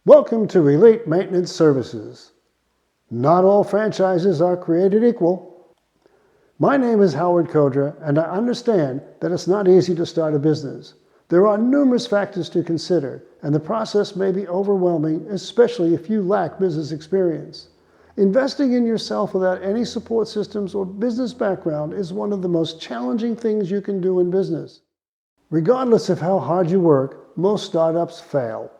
Welcome to Elite Maintenance Services. Not all franchises are created equal. My name is Howard Kodra, and I understand that it's not easy to start a business. There are numerous factors to consider, and the process may be overwhelming, especially if you lack business experience. Investing in yourself without any support systems or business background is one of the most challenging things you can do in business. Regardless of how hard you work, most startups fail.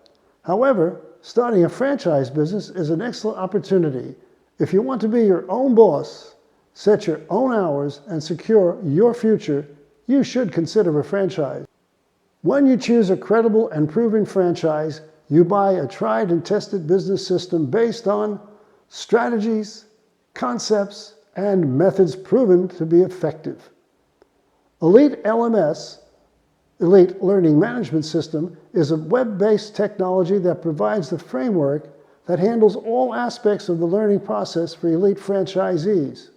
However, starting a franchise business is an excellent opportunity. If you want to be your own boss, set your own hours, and secure your future, you should consider a franchise. When you choose a credible and proven franchise, you buy a tried and tested business system based on strategies, concepts, and methods proven to be effective. Elite LMS, Elite Learning Management System, is a web-based technology that provides the framework that handles all aspects of the learning process for elite franchisees.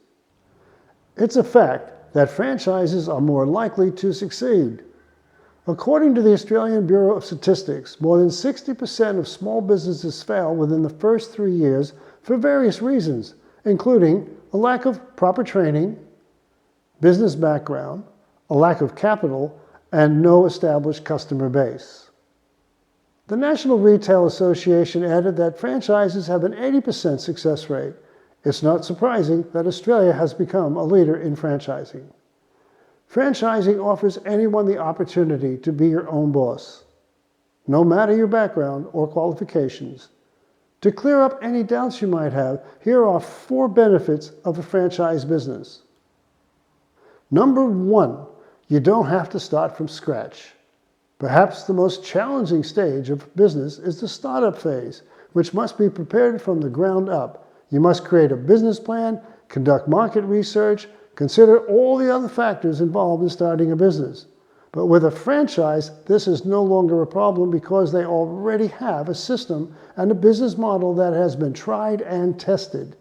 It's a fact that franchises are more likely to succeed. According to the Australian Bureau of Statistics, more than 60% of small businesses fail within the first 3 years for various reasons, including a lack of proper training, business background, a lack of capital, and no established customer base. The National Retail Association added that franchises have an 80% success rate. It's not surprising that Australia has become a leader in franchising. Franchising offers anyone the opportunity to be your own boss, no matter your background or qualifications. To clear up any doubts you might have, here are 4 benefits of a franchise business. Number 1, you don't have to start from scratch. Perhaps the most challenging stage of business is the startup phase, which must be prepared from the ground up. You must create a business plan, conduct market research, consider all the other factors involved in starting a business. But with a franchise, this is no longer a problem because they already have a system and a business model that has been tried and tested.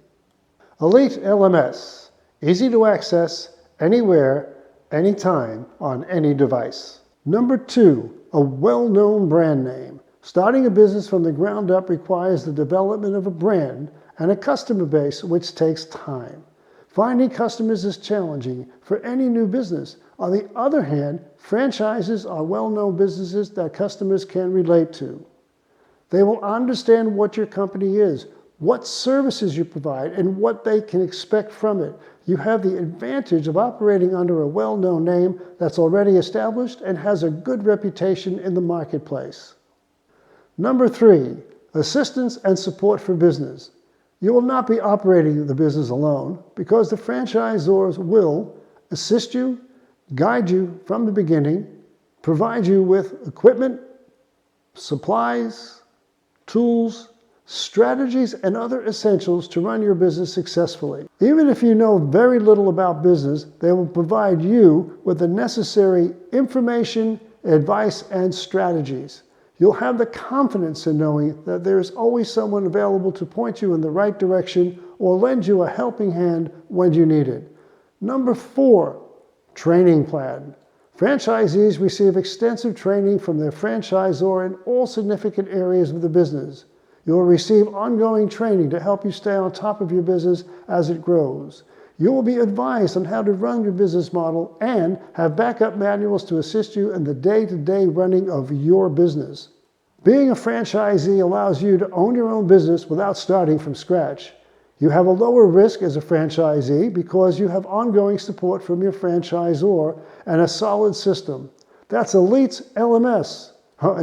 Elite LMS, easy to access, anywhere, anytime, on any device. Number 2, a well-known brand name. Starting a business from the ground up requires the development of a brand and a customer base, which takes time. Finding customers is challenging for any new business. On the other hand, franchises are well-known businesses that customers can relate to. They will understand what your company is, what services you provide, and what they can expect from it. You have the advantage of operating under a well-known name that's already established and has a good reputation in the marketplace. Number 3, assistance and support for business. You will not be operating the business alone because the franchisors will assist you, guide you from the beginning, provide you with equipment, supplies, tools, strategies, and other essentials to run your business successfully. Even if you know very little about business, they will provide you with the necessary information, advice, and strategies. You'll have the confidence in knowing that there is always someone available to point you in the right direction or lend you a helping hand when you need it. Number 4, training plan. Franchisees receive extensive training from their franchisor in all significant areas of the business. You will receive ongoing training to help you stay on top of your business as it grows. You will be advised on how to run your business model and have backup manuals to assist you in the day-to-day running of your business. Being a franchisee allows you to own your own business without starting from scratch. You have a lower risk as a franchisee because you have ongoing support from your franchisor and a solid system. That's Elite's LMS.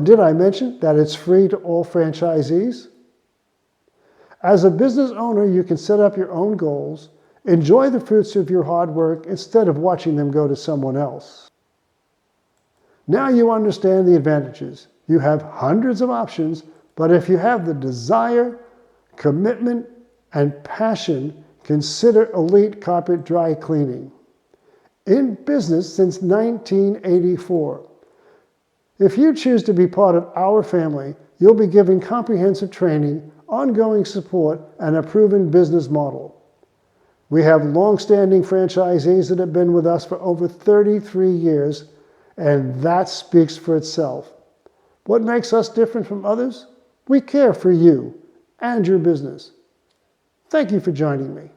Did I mention that it's free to all franchisees? As a business owner, you can set up your own goals, enjoy the fruits of your hard work instead of watching them go to someone else. Now you understand the advantages. You have hundreds of options, but if you have the desire, commitment, and passion, consider Elite Carpet Dry Cleaning. In business since 1984. If you choose to be part of our family, you'll be given comprehensive training, ongoing support, and a proven business model. We have long-standing franchisees that have been with us for over 33 years, and that speaks for itself. What makes us different from others? We care for you and your business. Thank you for joining me.